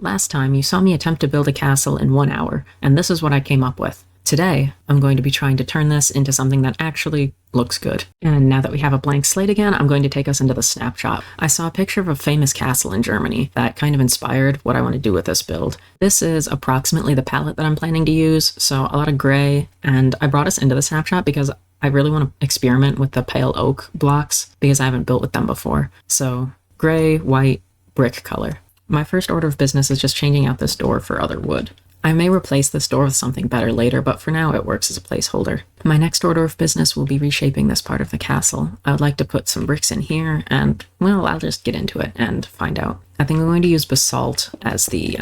Last time you saw me attempt to build a castle in 1 hour, and this is what I came up with. Today, I'm going to be trying to turn this into something that actually looks good. And now that we have a blank slate again, I'm going to take us into the snapshot. I saw a picture of a famous castle in Germany that kind of inspired what I want to do with this build. This is approximately the palette that I'm planning to use, so a lot of gray, and I brought us into the snapshot because I really want to experiment with the pale oak blocks because I haven't built with them before. So gray, white, brick color. My first order of business is just changing out this door for other wood. I may replace this door with something better later, but for now it works as a placeholder. My next order of business will be reshaping this part of the castle. I would like to put some bricks in here, and, well, I'll just get into it and find out. I think I'm going to use basalt as the,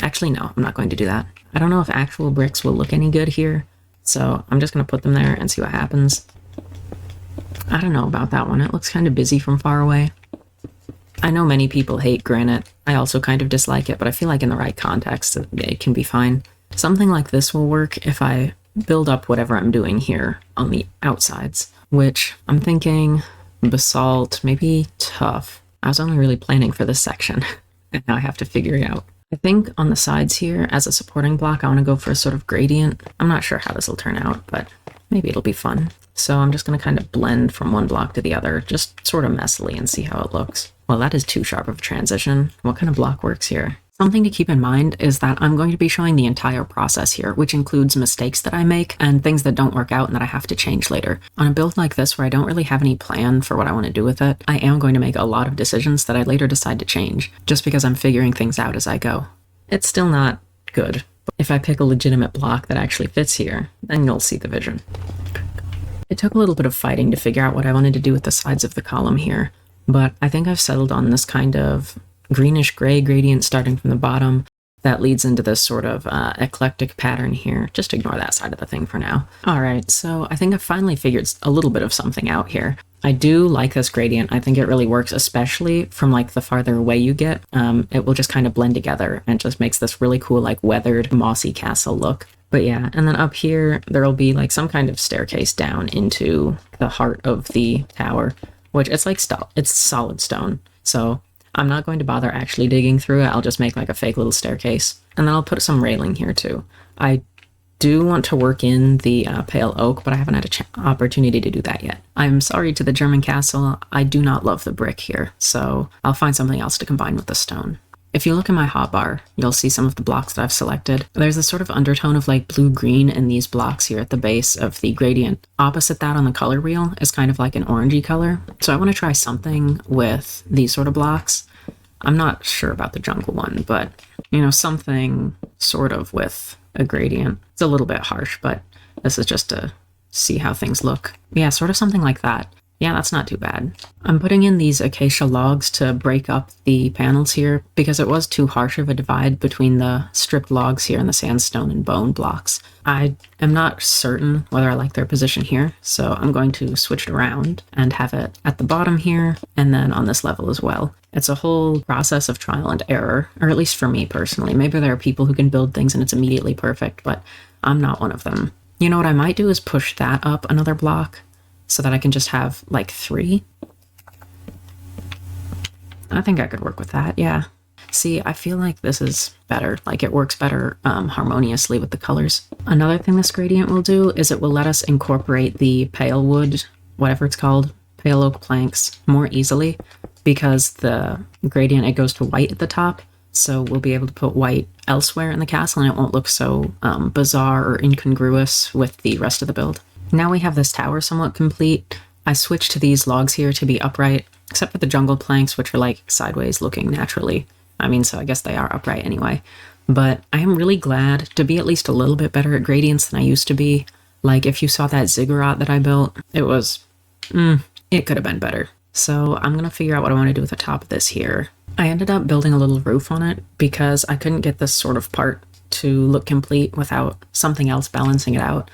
actually no, I'm not going to do that. I don't know if actual bricks will look any good here, so I'm just going to put them there and see what happens. I don't know about that one. It looks kind of busy from far away. I know many people hate granite. I also kind of dislike it, but I feel like in the right context, it can be fine. Something like this will work if I build up whatever I'm doing here on the outsides, which I'm thinking basalt, maybe tough. I was only really planning for this section, and now I have to figure it out. I think on the sides here, as a supporting block, I want to go for a sort of gradient. I'm not sure how this will turn out, but maybe it'll be fun. So I'm just going to kind of blend from one block to the other, just sort of messily, and see how it looks. Well, that is too sharp of a transition. What kind of block works here? Something to keep in mind is that I'm going to be showing the entire process here, which includes mistakes that I make and things that don't work out and that I have to change later. On a build like this where I don't really have any plan for what I want to do with it, I am going to make a lot of decisions that I later decide to change, just because I'm figuring things out as I go. It's still not good, but if I pick a legitimate block that actually fits here, then you'll see the vision. It took a little bit of fighting to figure out what I wanted to do with the sides of the column here, but I think I've settled on this kind of greenish-gray gradient starting from the bottom that leads into this sort of eclectic pattern here. Just ignore that side of the thing for now. Alright, so I think I've finally figured a little bit of something out here. I do like this gradient. I think it really works, especially from like the farther away you get. It will just kind of blend together and just makes this really cool, like weathered, mossy castle look. But yeah, and then up here, there'll be like some kind of staircase down into the heart of the tower, which it's like it's solid stone. So I'm not going to bother actually digging through it. I'll just make like a fake little staircase. And then I'll put some railing here too. I do want to work in the pale oak, but I haven't had an opportunity to do that yet. I'm sorry to the German castle. I do not love the brick here, so I'll find something else to combine with the stone. If you look in my hotbar, you'll see some of the blocks that I've selected. There's this sort of undertone of like blue-green in these blocks here at the base of the gradient. Opposite that on the color wheel is kind of like an orangey color. So I want to try something with these sort of blocks. I'm not sure about the jungle one, but you know, something sort of with a gradient. It's a little bit harsh, but this is just to see how things look. Yeah, sort of something like that. Yeah, that's not too bad. I'm putting in these acacia logs to break up the panels here because it was too harsh of a divide between the stripped logs here and the sandstone and bone blocks. I am not certain whether I like their position here, so I'm going to switch it around and have it at the bottom here and then on this level as well. It's a whole process of trial and error, or at least for me personally. Maybe there are people who can build things and it's immediately perfect, but I'm not one of them. You know what I might do is push that up another block, so that I can just have, like, 3. I think I could work with that, yeah. See, I feel like this is better. Like, it works better harmoniously with the colors. Another thing this gradient will do is it will let us incorporate the pale wood, whatever it's called, pale oak planks, more easily, because the gradient, it goes to white at the top, so we'll be able to put white elsewhere in the castle, and it won't look so bizarre or incongruous with the rest of the build. Now we have this tower somewhat complete. I switched to these logs here to be upright, except for the jungle planks, which are like sideways looking naturally. I mean, so I guess they are upright anyway. But I am really glad to be at least a little bit better at gradients than I used to be. Like, if you saw that ziggurat that I built, it was, it could have been better. So I'm going to figure out what I want to do with the top of this here. I ended up building a little roof on it because I couldn't get this sort of part to look complete without something else balancing it out.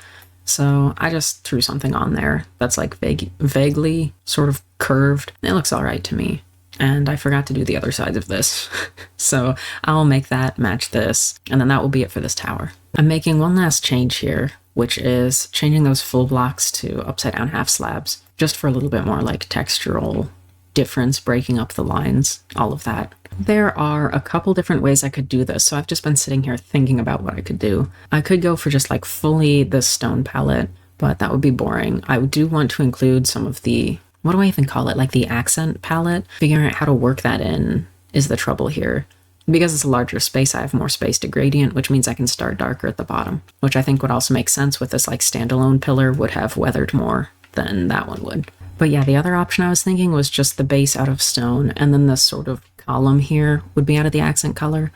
So I just threw something on there that's like vaguely sort of curved. It looks all right to me. And I forgot to do the other sides of this. So I'll make that match this, and then that will be it for this tower. I'm making one last change here, which is changing those full blocks to upside down half slabs, just for a little bit more like textural difference, breaking up the lines, all of that. There are a couple different ways I could do this, so I've just been sitting here thinking about what I could do. I could go for just like fully the stone palette, but that would be boring. I do want to include some of the, what do I even call it, like the accent palette. Figuring out how to work that in is the trouble here. Because it's a larger space, I have more space to gradient, which means I can start darker at the bottom, which I think would also make sense with this like standalone pillar would have weathered more than that one would. But yeah, the other option I was thinking was just the base out of stone, and then this sort of column here would be out of the accent color.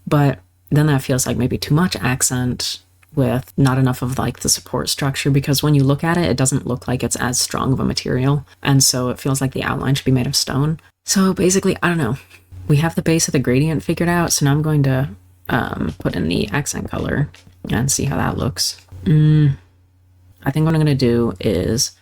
But then that feels like maybe too much accent with not enough of like the support structure, because when you look at it, it doesn't look like it's as strong of a material. And so it feels like the outline should be made of stone. So basically, I don't know. We have the base of the gradient figured out, so now I'm going to put in the accent color and see how that looks. I think what I'm going to do is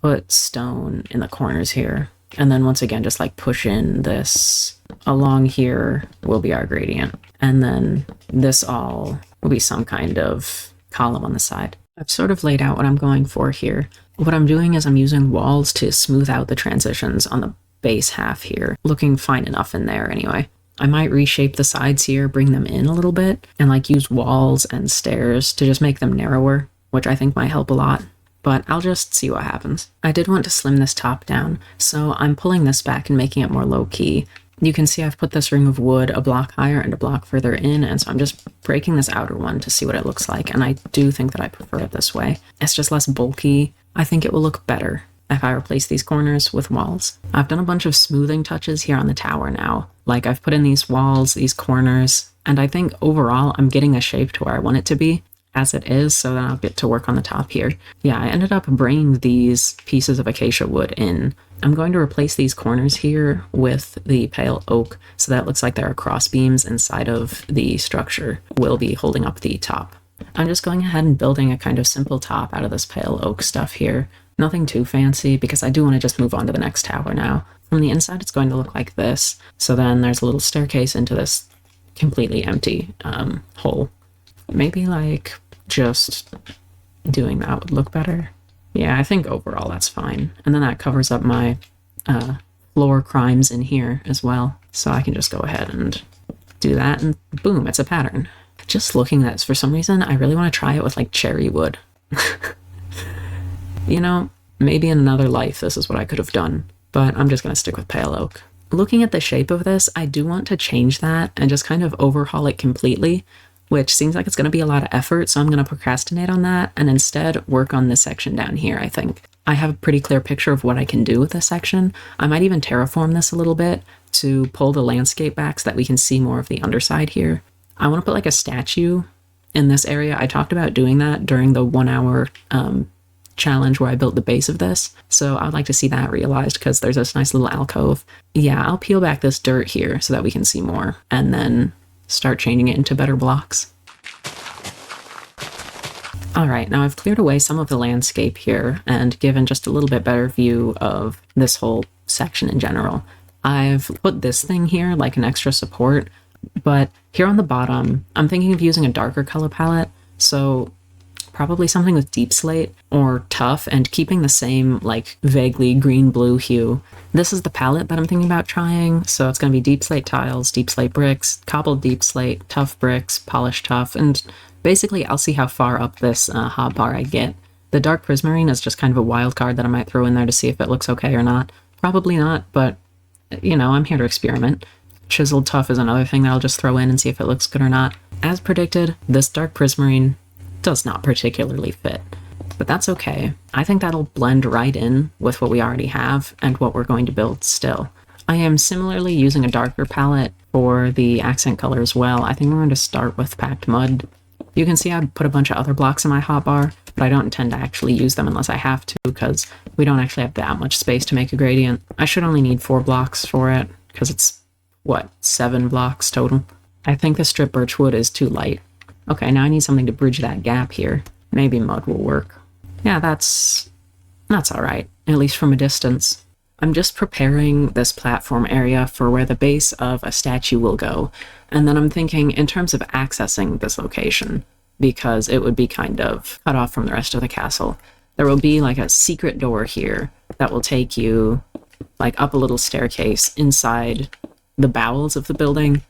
put stone in the corners here, and then once again just like push in this along here will be our gradient, and then this all will be some kind of column on the side. I've sort of laid out what I'm going for here. What I'm doing is I'm using walls to smooth out the transitions on the base half here, looking fine enough in there anyway. I might reshape the sides here, bring them in a little bit, and like use walls and stairs to just make them narrower, which I think might help a lot. But I'll just see what happens. I did want to slim this top down, so I'm pulling this back and making it more low-key. You can see I've put this ring of wood a block higher and a block further in, and so I'm just breaking this outer one to see what it looks like, and I do think that I prefer it this way. It's just less bulky. I think it will look better if I replace these corners with walls. I've done a bunch of smoothing touches here on the tower now. Like I've put in these walls, these corners, and I think overall I'm getting a shape to where I want it to be as it is, so then I'll get to work on the top here. Yeah, I ended up bringing these pieces of acacia wood in. I'm going to replace these corners here with the pale oak, so that looks like there are cross beams inside of the structure will be holding up the top. I'm just going ahead and building a kind of simple top out of this pale oak stuff here. Nothing too fancy, because I do want to just move on to the next tower now. From the inside, it's going to look like this. So then there's a little staircase into this completely empty hole. Maybe like just doing that would look better. Yeah, I think overall that's fine. And then that covers up my floor crimes in here as well. So I can just go ahead and do that, and boom, it's a pattern. Just looking at this, for some reason, I really want to try it with like cherry wood. You know, maybe in another life this is what I could have done, but I'm just going to stick with pale oak. Looking at the shape of this, I do want to change that and just kind of overhaul it completely, which seems like it's going to be a lot of effort, so I'm going to procrastinate on that and instead work on this section down here, I think. I have a pretty clear picture of what I can do with this section. I might even terraform this a little bit to pull the landscape back so that we can see more of the underside here. I want to put like a statue in this area. I talked about doing that during the 1 hour challenge where I built the base of this, so I would like to see that realized because there's this nice little alcove. Yeah, I'll peel back this dirt here so that we can see more, and then start changing it into better blocks. Alright, now I've cleared away some of the landscape here and given just a little bit better view of this whole section in general. I've put this thing here like an extra support, but here on the bottom, I'm thinking of using a darker color palette, so probably something with deep slate or tough, and keeping the same like vaguely green-blue hue. This is the palette that I'm thinking about trying, so it's going to be deep slate tiles, deep slate bricks, cobbled deep slate, tough bricks, polished tough, and basically I'll see how far up this hotbar I get. The dark prismarine is just kind of a wild card that I might throw in there to see if it looks okay or not. Probably not, but you know, I'm here to experiment. Chiseled tough is another thing that I'll just throw in and see if it looks good or not. As predicted, this dark prismarine does not particularly fit, but that's okay. I think that'll blend right in with what we already have and what we're going to build still. I am similarly using a darker palette for the accent color as well. I think we're going to start with packed mud. You can see I put a bunch of other blocks in my hotbar, but I don't intend to actually use them unless I have to, because we don't actually have that much space to make a gradient. I should only need 4 blocks for it, because it's, what, 7 blocks total? I think the strip birch wood is too light. Okay, now I need something to bridge that gap here. Maybe mud will work. Yeah, that's alright, at least from a distance. I'm just preparing this platform area for where the base of a statue will go, and then I'm thinking in terms of accessing this location, because it would be kind of cut off from the rest of the castle. There will be like a secret door here that will take you like up a little staircase inside the bowels of the building.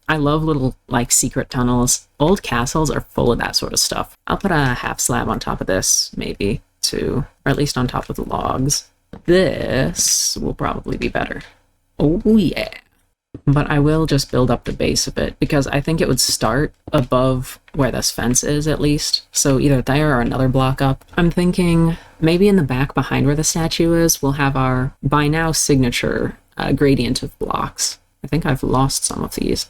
I love little, like, secret tunnels. Old castles are full of that sort of stuff. I'll put a half slab on top of this, maybe, too. Or at least on top of the logs. This will probably be better. Oh, yeah. But I will just build up the base of it, because I think it would start above where this fence is, at least. So either there or another block up. I'm thinking maybe in the back behind where the statue is, we'll have our, by now, signature gradient of blocks. I think I've lost some of these.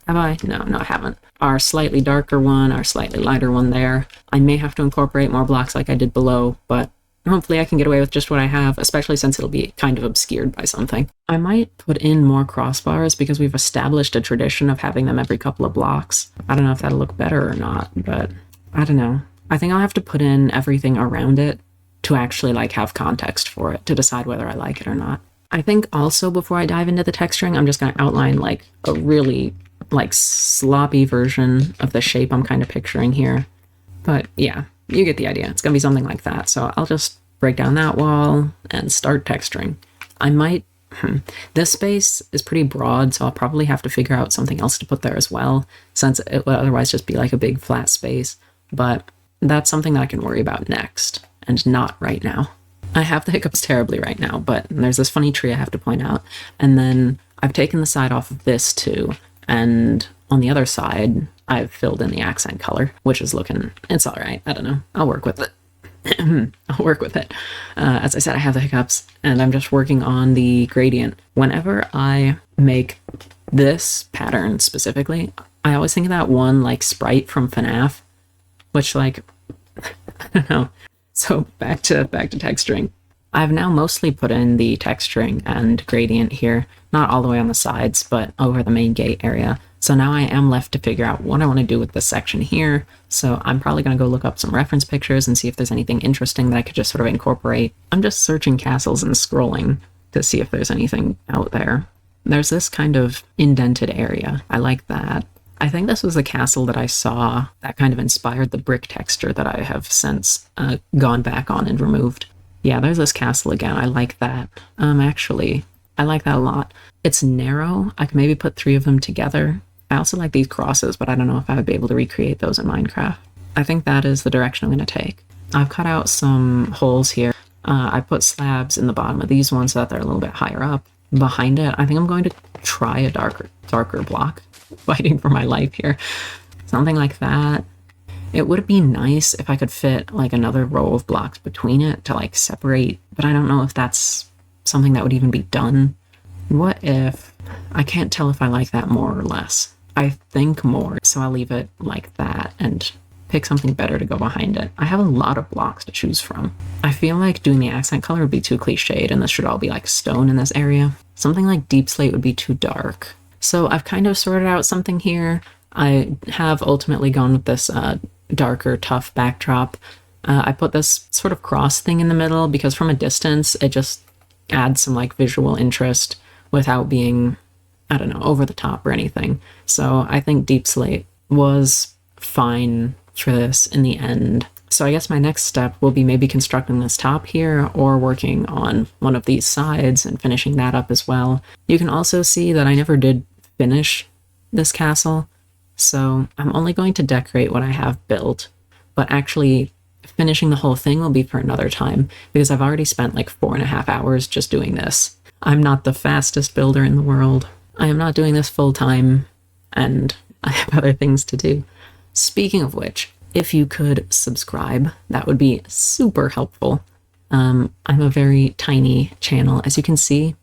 Have I? No, I haven't. Our slightly darker one, our slightly lighter one there. I may have to incorporate more blocks like I did below, but hopefully I can get away with just what I have, especially since it'll be kind of obscured by something. I might put in more crossbars because we've established a tradition of having them every couple of blocks. I don't know if that'll look better or not, but I don't know. I think I'll have to put in everything around it to actually like have context for it to decide whether I like it or not. I think also before I dive into the texturing, I'm just going to outline like a really like sloppy version of the shape I'm kind of picturing here. But yeah, you get the idea. It's going to be something like that. So I'll just break down that wall and start texturing. I might... This space is pretty broad, so I'll probably have to figure out something else to put there as well, since it would otherwise just be like a big flat space. But that's something that I can worry about next, and not right now. I have the hiccups terribly right now, but there's this funny tree I have to point out. And then I've taken the side off of this too, and on the other side, I've filled in the accent color, which is looking, it's all right. I don't know. I'll work with it. I'll work with it. As I said, I have the hiccups, and I'm just working on the gradient. Whenever I make this pattern specifically, I always think of that one, like, sprite from FNAF, which, like, I don't know. So back to texturing. I've now mostly put in the texturing and gradient here, not all the way on the sides, but over the main gate area. So now I am left to figure out what I want to do with this section here. So I'm probably going to go look up some reference pictures and see if there's anything interesting that I could just sort of incorporate. I'm just searching castles and scrolling to see if there's anything out there. There's this kind of indented area. I like that. I think this was the castle that I saw that kind of inspired the brick texture that I have since gone back on and removed. Yeah, there's this castle again. I like that. Actually, I like that a lot. It's narrow. I can maybe put 3 of them together. I also like these crosses, but I don't know if I would be able to recreate those in Minecraft. I think that is the direction I'm going to take. I've cut out some holes here. I put slabs in the bottom of these ones so that they're a little bit higher up. Behind it, I think I'm going to try a darker block. Fighting for my life here. Something like that. It would be nice if I could fit like another row of blocks between it to like separate, but I don't know if that's something that would even be done. What if... I can't tell if I like that more or less. I think more, so I'll leave it like that and pick something better to go behind it. I have a lot of blocks to choose from. I feel like doing the accent color would be too cliched, and this should all be like stone in this area. Something like deep slate would be too dark. So I've kind of sorted out something here. I have ultimately gone with this darker, tough backdrop. I put this sort of cross thing in the middle because from a distance, it just adds some like visual interest without being, I don't know, over the top or anything. So I think deep slate was fine for this in the end. So I guess my next step will be maybe constructing this top here or working on one of these sides and finishing that up as well. You can also see that I never did finish this castle, so I'm only going to decorate what I have built, but actually finishing the whole thing will be for another time because I've already spent like 4.5 hours just doing this. I'm not the fastest builder in the world. I am not doing this full time, and I have other things to do. Speaking of which, if you could subscribe, that would be super helpful. I'm a very tiny channel. As you can see,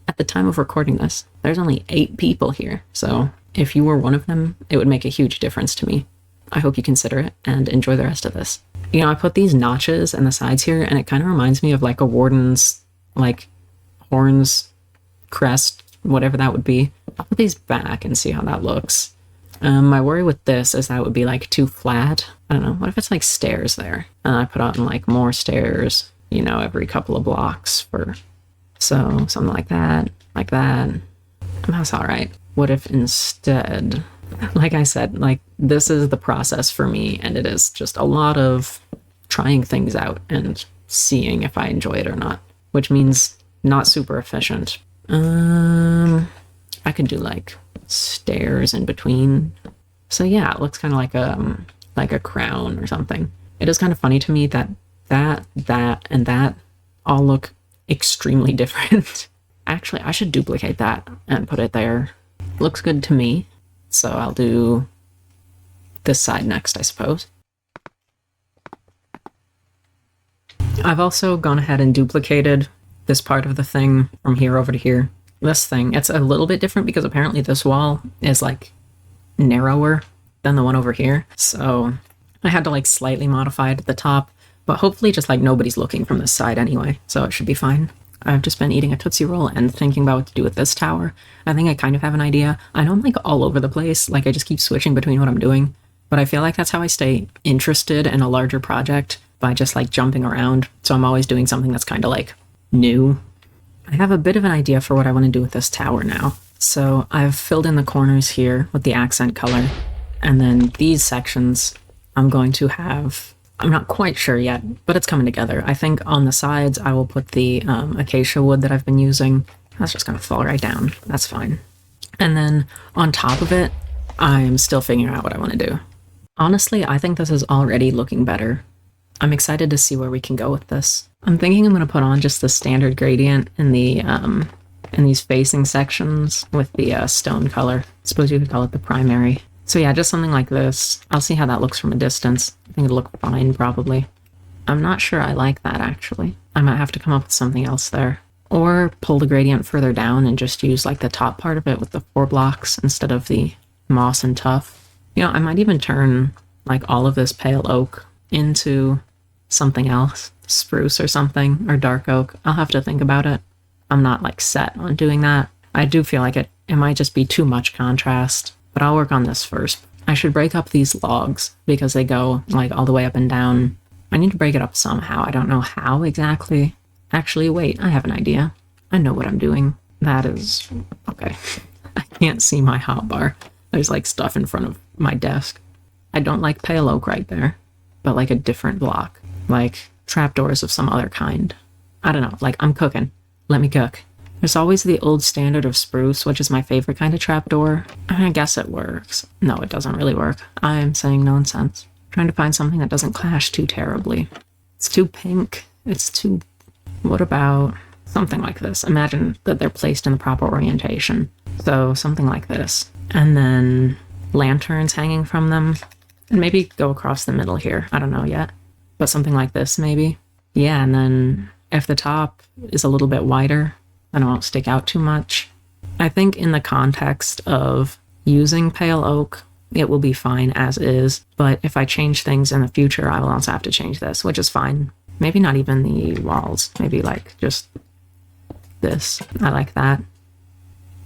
at the time of recording this, there's only 8 people here. So if you were one of them, it would make a huge difference to me. I hope you consider it and enjoy the rest of this. You know, I put these notches in the sides here, and it kind of reminds me of like a warden's, like, horns, crest, whatever that would be. I'll put these back and see how that looks. My worry with this is that it would be like too flat. I don't know, what if it's like stairs there? And I put on like more stairs, you know, every couple of blocks for, so something like that, like that. That's all right. What if instead, like I said, like this is the process for me, and it is just a lot of trying things out and seeing if I enjoy it or not, which means not super efficient. I could do like stairs in between. So yeah, it looks kind of like a crown or something. It is kind of funny to me that and that all look extremely different. Actually, I should duplicate that and put it there. Looks good to me. So I'll do this side next, I suppose. I've also gone ahead and duplicated this part of the thing from here over to here. This thing, it's a little bit different because apparently this wall is like narrower than the one over here. So I had to like slightly modify it at the top, but hopefully just like nobody's looking from this side anyway, so it should be fine. I've just been eating a Tootsie Roll and thinking about what to do with this tower. I think I kind of have an idea. I know I'm like all over the place, like I just keep switching between what I'm doing, but I feel like that's how I stay interested in a larger project, by just like jumping around. So I'm always doing something that's kind of like new. I have a bit of an idea for what I want to do with this tower now. So I've filled in the corners here with the accent color, and then these sections I'm going to have, I'm not quite sure yet, but it's coming together. I think on the sides I will put the acacia wood that I've been using. That's just going to fall right down. That's fine. And then on top of it, I'm still figuring out what I want to do. Honestly, I think this is already looking better. I'm excited to see where we can go with this. I'm thinking I'm going to put on just the standard gradient in the in these facing sections with the stone color. I suppose you could call it the primary. So yeah, just something like this. I'll see how that looks from a distance. I think it'll look fine, probably. I'm not sure I like that, actually. I might have to come up with something else there. Or pull the gradient further down and just use like the top part of it with the 4 blocks instead of the moss and tuff. You know, I might even turn like all of this pale oak into something else, spruce or something, or dark oak. I'll have to think about it. I'm not like set on doing that. I do feel like it might just be too much contrast, but I'll work on this first. I should break up these logs because they go like all the way up and down. I need to break it up somehow. I don't know how exactly. Actually, wait, I have an idea. I know what I'm doing. That is, okay. I can't see my hotbar. There's like stuff in front of my desk. I don't like pale oak right there, but like a different block, like trapdoors of some other kind. I don't know, like I'm cooking. Let me cook. There's always the old standard of spruce, which is my favorite kind of trapdoor. I guess it works. No, it doesn't really work. I'm saying nonsense. I'm trying to find something that doesn't clash too terribly. It's too pink. It's too... What about something like this? Imagine that they're placed in the proper orientation. So something like this. And then lanterns hanging from them. And maybe go across the middle here. I don't know yet. But something like this, maybe. Yeah, and then if the top is a little bit wider, then it won't stick out too much. I think in the context of using pale oak, it will be fine as is. But if I change things in the future, I will also have to change this, which is fine. Maybe not even the walls. Maybe like just this. I like that.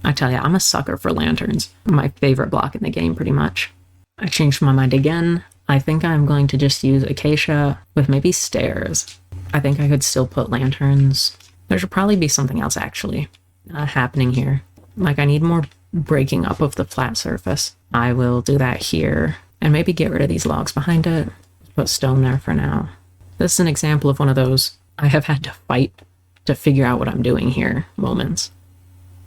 I tell you, I'm a sucker for lanterns. My favorite block in the game, pretty much. I changed my mind again. I think I'm going to just use acacia with maybe stairs. I think I could still put lanterns. There should probably be something else actually happening here. Like I need more breaking up of the flat surface. I will do that here and maybe get rid of these logs behind it. Put stone there for now. This is an example of one of those I have had to fight to figure out what I'm doing here moments.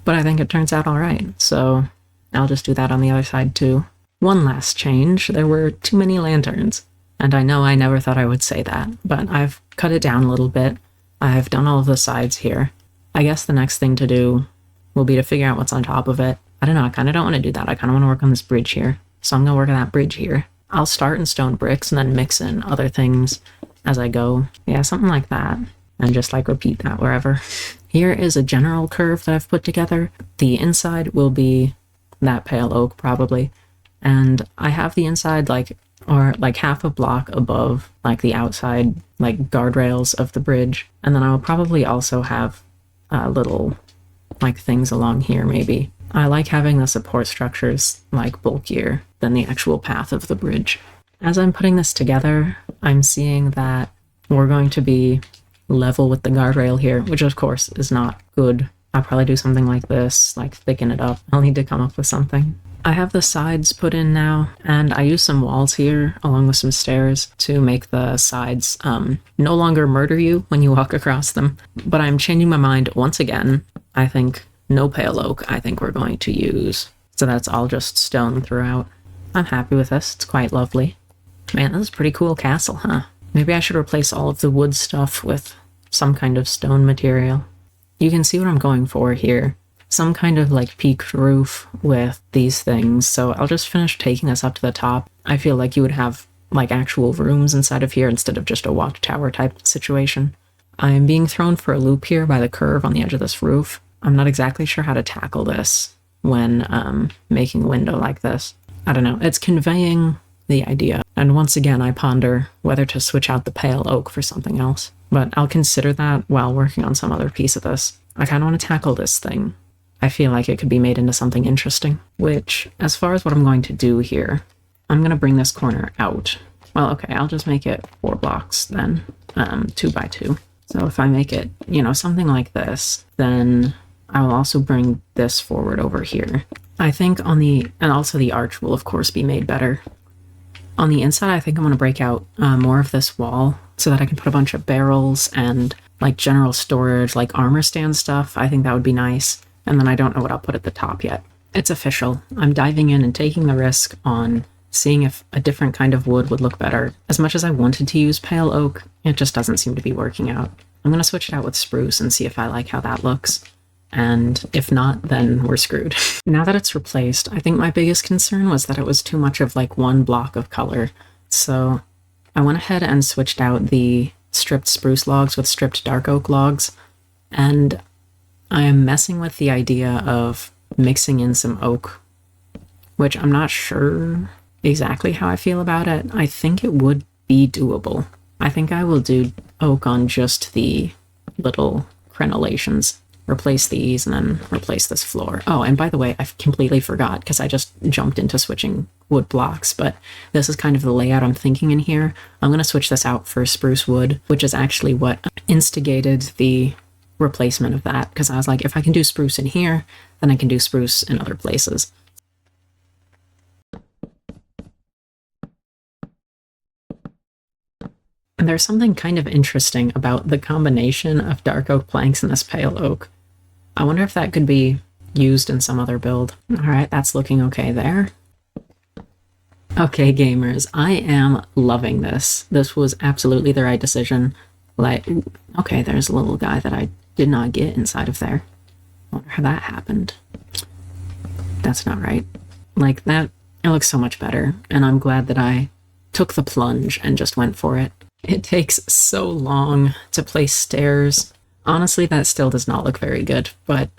But I think it turns out all right. So I'll just do that on the other side too. One last change. There were too many lanterns. And I know I never thought I would say that, but I've cut it down a little bit. I've done all of the sides here. I guess the next thing to do will be to figure out what's on top of it. I don't know, I kind of don't want to do that. I kind of want to work on this bridge here. So I'm going to work on that bridge here. I'll start in stone bricks and then mix in other things as I go. Yeah, something like that. And just like repeat that wherever. Here is a general curve that I've put together. The inside will be that pale oak probably. And I have the inside like half a block above like the outside like guardrails of the bridge. And then I will probably also have little like things along here maybe. I like having the support structures like bulkier than the actual path of the bridge. As I'm putting this together, I'm seeing that we're going to be level with the guardrail here, which of course is not good. I'll probably do something like this, like thicken it up. I'll need to come up with something. I have the sides put in now, and I use some walls here along with some stairs to make the sides no longer murder you when you walk across them. But I'm changing my mind once again. I think no pale oak I think we're going to use. So that's all just stone throughout. I'm happy with this. It's quite lovely. Man, this is a pretty cool castle, huh? Maybe I should replace all of the wood stuff with some kind of stone material. You can see what I'm going for here. Some kind of like peaked roof with these things. So I'll just finish taking this up to the top. I feel like you would have like actual rooms inside of here instead of just a watchtower type situation. I am being thrown for a loop here by the curve on the edge of this roof. I'm not exactly sure how to tackle this when making a window like this. I don't know. It's conveying the idea. And once again, I ponder whether to switch out the pale oak for something else. But I'll consider that while working on some other piece of this. I kind of want to tackle this thing. I feel like it could be made into something interesting. Which, as far as what I'm going to do here, I'm going to bring this corner out. Well, okay, I'll just make it 4 blocks then, 2 by 2. So if I make it, something like this, then I will also bring this forward over here. I think and also the arch will of course be made better. On the inside, I think I'm going to break out more of this wall so that I can put a bunch of barrels and like general storage, like armor stand stuff. I think that would be nice. And then I don't know what I'll put at the top yet. It's official. I'm diving in and taking the risk on seeing if a different kind of wood would look better. As much as I wanted to use pale oak, it just doesn't seem to be working out. I'm going to switch it out with spruce and see if I like how that looks. And if not, then we're screwed. Now that it's replaced, I think my biggest concern was that it was too much of like one block of color. So I went ahead and switched out the stripped spruce logs with stripped dark oak logs. And I am messing with the idea of mixing in some oak, which I'm not sure exactly how I feel about it. I think it would be doable. I think I will do oak on just the little crenellations. Replace these and then replace this floor. Oh, and by the way, I completely forgot because I just jumped into switching wood blocks, but this is kind of the layout I'm thinking in here. I'm going to switch this out for spruce wood, which is actually what instigated the replacement of that, because I was like, if I can do spruce in here, then I can do spruce in other places. And there's something kind of interesting about the combination of dark oak planks and this pale oak. I wonder if that could be used in some other build. All right, that's looking okay there. Okay, gamers, I am loving this. This was absolutely the right decision. Like, okay, there's a little guy that I did not get inside of there. I wonder how that happened. That's not right. Like that, it looks so much better. And I'm glad that I took the plunge and just went for it. It takes so long to place stairs. Honestly, that still does not look very good, but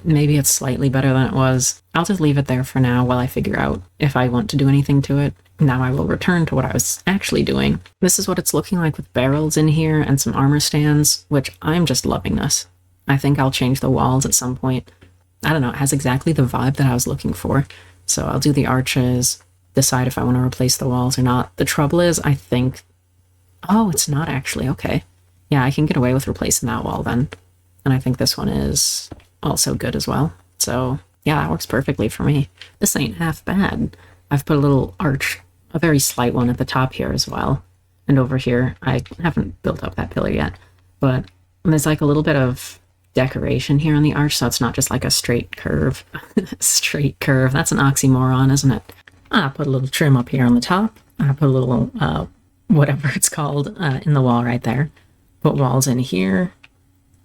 maybe it's slightly better than it was. I'll just leave it there for now while I figure out if I want to do anything to it. Now I will return to what I was actually doing. This is what it's looking like with barrels in here and some armor stands, which I'm just loving this. I think I'll change the walls at some point. I don't know, it has exactly the vibe that I was looking for. So I'll do the arches, decide if I want to replace the walls or not. The trouble is, I think... Oh, it's not actually. Okay. Yeah, I can get away with replacing that wall then. And I think this one is also good as well. So, yeah, that works perfectly for me. This ain't half bad. I've put a little arch, a very slight one at the top here as well. And over here, I haven't built up that pillar yet. But there's like a little bit of decoration here on the arch, so it's not just like a straight curve. Straight curve. That's an oxymoron, isn't it? I put a little trim up here on the top. I put a little... whatever it's called, in the wall right there. Put walls in here.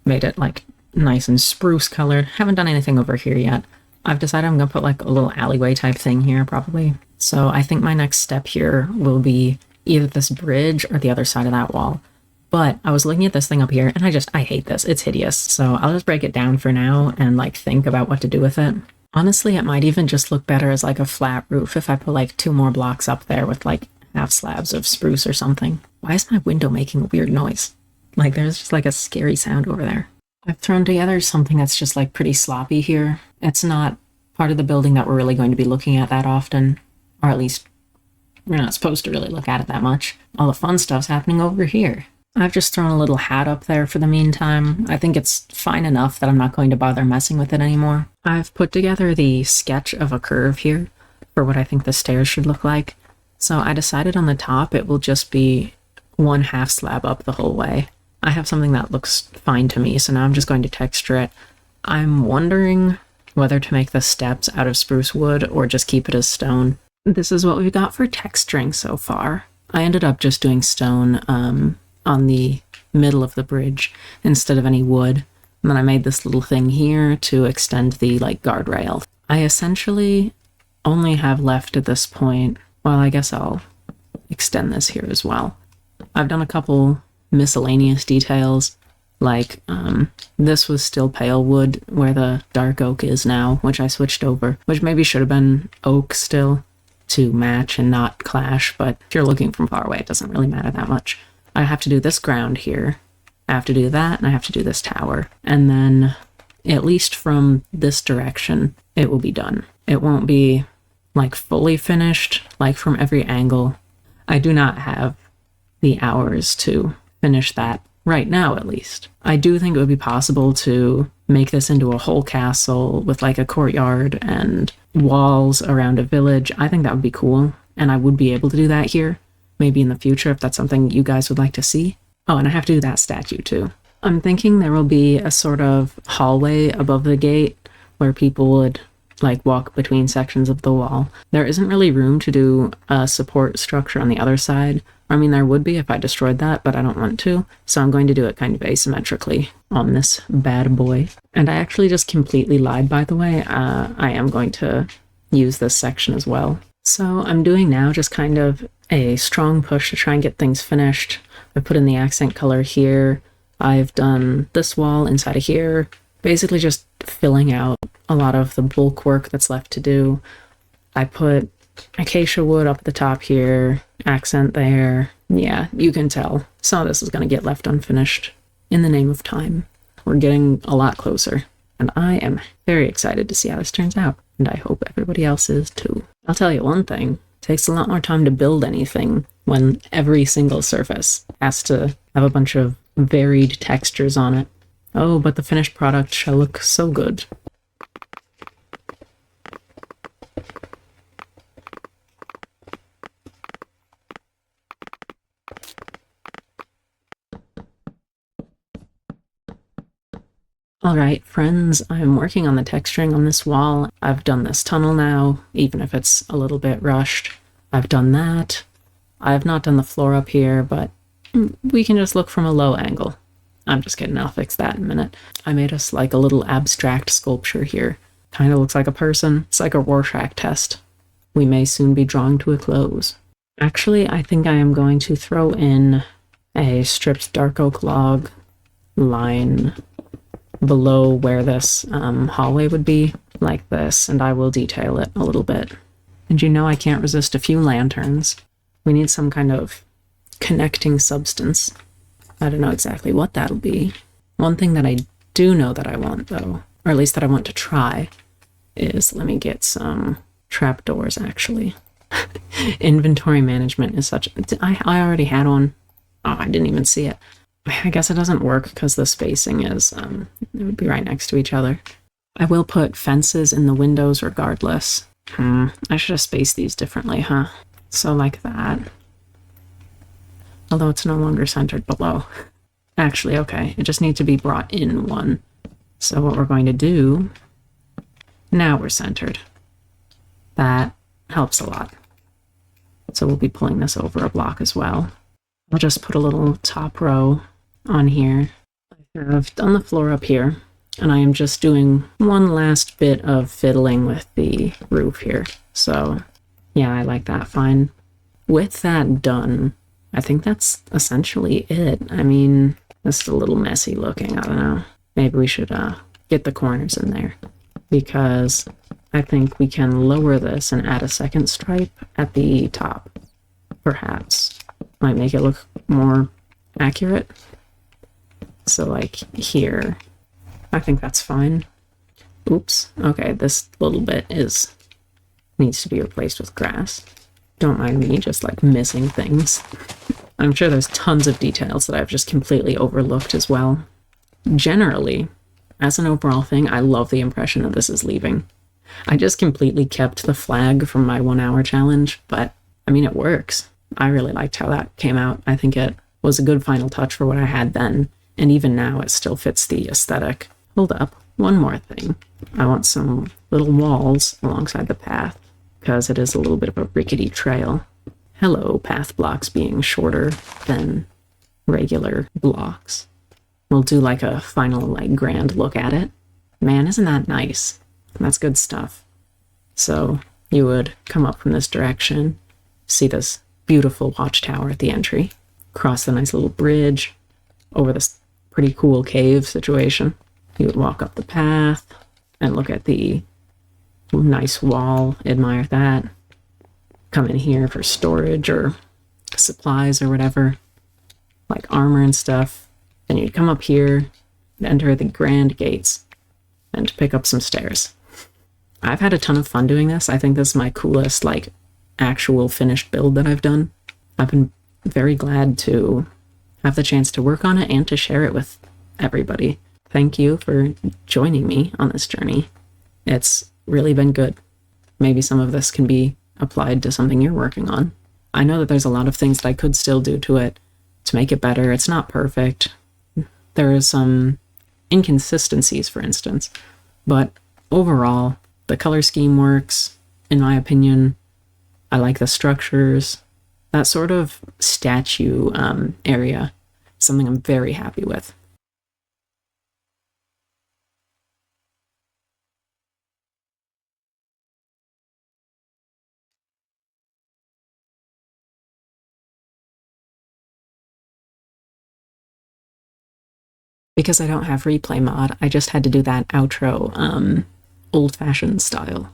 Made it like nice and spruce colored. Haven't done anything over here yet. I've decided I'm gonna put like a little alleyway type thing here probably. So I think my next step here will be either this bridge or the other side of that wall. But I was looking at this thing up here and I hate this. It's hideous. So I'll just break it down for now and like think about what to do with it. Honestly, it might even just look better as like a flat roof if I put like 2 more blocks up there with like half slabs of spruce or something. Why is my window making a weird noise? Like there's just like a scary sound over there. I've thrown together something that's just like pretty sloppy here. It's not part of the building that we're really going to be looking at that often, or at least we're not supposed to really look at it that much. All the fun stuff's happening over here. I've just thrown a little hat up there for the meantime. I think it's fine enough that I'm not going to bother messing with it anymore. I've put together the sketch of a curve here for what I think the stairs should look like. So I decided on the top it will just be 1/2 slab up the whole way. I have something that looks fine to me, so now I'm just going to texture it I'm wondering whether to make the steps out of spruce wood or just keep it as stone. This is what we've got for texturing so far. I ended up just doing stone on the middle of the bridge instead of any wood. And then I made this little thing here to extend the like guardrail. I essentially only have left at this point, well, I guess I'll extend this here as well. I've done a couple miscellaneous details, like this was still pale wood where the dark oak is now, which I switched over, which maybe should have been oak still to match and not clash, but if you're looking from far away, it doesn't really matter that much. I have to do this ground here, I have to do that, and I have to do this tower, and then at least from this direction, it will be done. It won't be like fully finished, like from every angle. I do not have the hours to finish that right now, at least. I do think it would be possible to make this into a whole castle with like a courtyard and walls around a village. I think that would be cool, and I would be able to do that here, maybe in the future if that's something you guys would like to see. Oh, and I have to do that statue too. I'm thinking there will be a sort of hallway above the gate where people would like walk between sections of the wall. There isn't really room to do a support structure on the other side. I mean, there would be if I destroyed that, but I don't want to. So I'm going to do it kind of asymmetrically on this bad boy. And I actually just completely lied, by the way. I am going to use this section as well. So I'm doing now just kind of a strong push to try and get things finished. I put in the accent color here. I've done this wall inside of here. Basically just filling out a lot of the bulk work that's left to do. I put acacia wood up at the top here, accent there. Yeah, you can tell. Some of this is going to get left unfinished in the name of time. We're getting a lot closer, and I am very excited to see how this turns out, and I hope everybody else is too. I'll tell you one thing, it takes a lot more time to build anything when every single surface has to have a bunch of varied textures on it. Oh, but the finished product shall look so good. Alright, friends, I'm working on the texturing on this wall. I've done this tunnel now, even if it's a little bit rushed. I've done that. I have not done the floor up here, but we can just look from a low angle. I'm just kidding, I'll fix that in a minute. I made us like a little abstract sculpture here. Kind of looks like a person. It's like a Rorschach test. We may soon be drawing to a close. Actually, I think I am going to throw in a stripped dark oak log line below where this hallway would be, like this, and I will detail it a little bit. And you know I can't resist a few lanterns. We need some kind of connecting substance. I don't know exactly what that'll be. One thing that I do know that I want, though, or at least that I want to try, is let me get some trapdoors, actually. Inventory management is such... I already had one. Oh, I didn't even see it. I guess it doesn't work because the spacing is, it would be right next to each other. I will put fences in the windows regardless. I should have spaced these differently, huh? So like that. Although it's no longer centered below. Actually, okay, it just needs to be brought in one. So what we're going to do, now we're centered. That helps a lot. So we'll be pulling this over a block as well. I'll just put a little top row on here. I've done the floor up here, and I am just doing one last bit of fiddling with the roof here. So yeah, I like that fine. With that done, I think that's essentially it. I mean, this is a little messy looking, I don't know. Maybe we should get the corners in there, because I think we can lower this and add a second stripe at the top, perhaps. Might make it look more accurate. So like here, I think that's fine. Oops, okay, this little bit needs to be replaced with grass. Don't mind me just like missing things. I'm sure there's tons of details that I've just completely overlooked as well. Generally, as an overall thing, I love the impression that this is leaving. I just completely kept the flag from my 1 hour challenge, but I mean, it works. I really liked how that came out. I think it was a good final touch for what I had then, and even now it still fits the aesthetic. Hold up, one more thing. I want some little walls alongside the path, because it is a little bit of a rickety trail. Hello, path blocks being shorter than regular blocks. We'll do like a final, like, grand look at it. Man, isn't that nice? That's good stuff. So you would come up from this direction, see this beautiful watchtower at the entry, cross the nice little bridge over this pretty cool cave situation. You would walk up the path and look at the nice wall, admire that. Come in here for storage or supplies or whatever, like armor and stuff. Then you'd come up here, enter the grand gates, and pick up some stairs. I've had a ton of fun doing this. I think this is my coolest, like, actual finished build that I've done. I've been very glad to have the chance to work on it and to share it with everybody. Thank you for joining me on this journey. It's really been good. Maybe some of this can be applied to something you're working on. I know that there's a lot of things that I could still do to it to make it better. It's not perfect. There are some inconsistencies, for instance, but overall, the color scheme works, in my opinion. I like the structures. That sort of statue area is something I'm very happy with. Because I don't have replay mod, I just had to do that outro old-fashioned style.